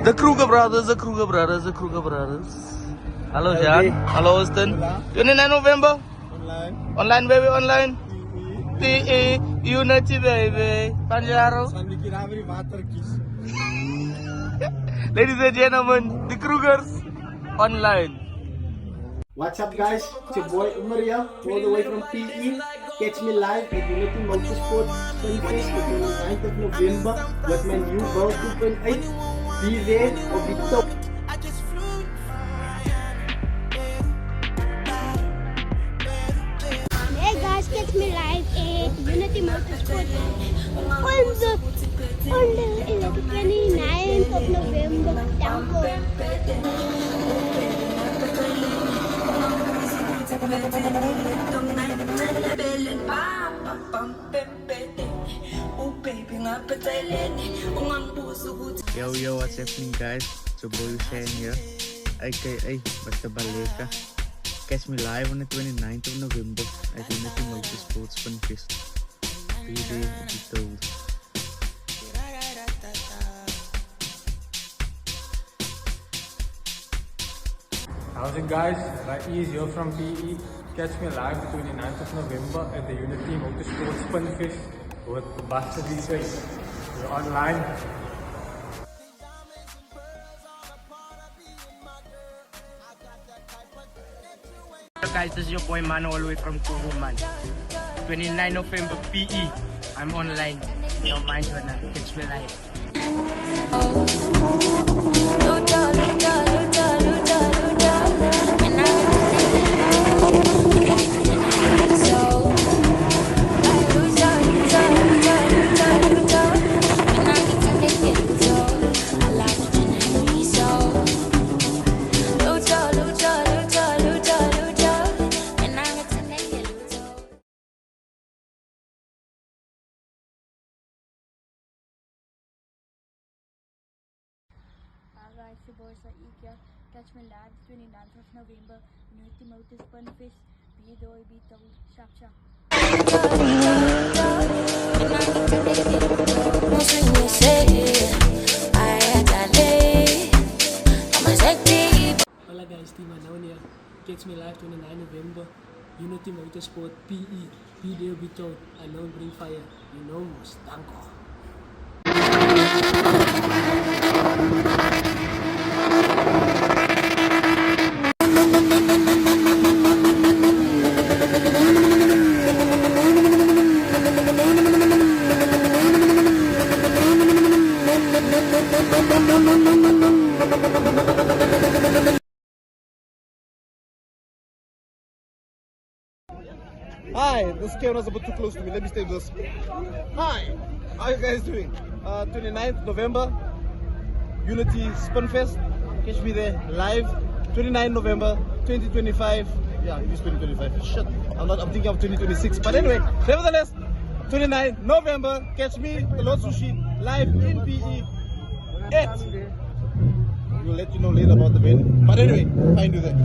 The Kruger brothers, the Kruger brothers, the Kruger brothers. Hello, John. Hello, Austin. 29 November. Online. Online, baby, online. PE, Unity, baby. Panjaro. Ladies and gentlemen, the Krugers online. What's up, guys? It's your boy Umaria, all the way from PE. Catch me live at Unity Motorsport SPINFEST on the 9th of November with my new World 2.8. Be there or be top. Hey guys, catch me live at Unity Motorsport on the 29th of November. Yo, what's happening, guys? It's your boy Hussein here, aka Basta Baleka. Catch me live on the 29th of November at Unity Motorsport SPINFEST. Be there and be told. How's it, guys? Right, is here from PE. Catch me live the 29th of November at the Unity Motorsport SPINFEST with Buster DJ. We're online. Hello guys, this is your boy Mano all the way from Kuruman. 29 November PE. I'm online. Don't mind when I catch me live. Guys, your boys are here. Catch me live 29th of November, Unity Motorsport SPINFEST. Be there or be told. Sharp. Hola guys, Team Unknown here. Catch me live 29 November, Unity Motorsport PE. Be there, be told. Unknown bring fire. You know, Stanko. Hi, this camera's a bit too close to me. Let me stay this. Hi, how you guys doing? 29th November, Unity SPINFEST. Catch me there live. 29 November 2025. Yeah, it is 2025. Shit, I'm thinking of 2026. But anyway, nevertheless, 29 November. Catch me, the Lord Sushi, live in PE. We'll let you know later about the venue. But anyway, find you there.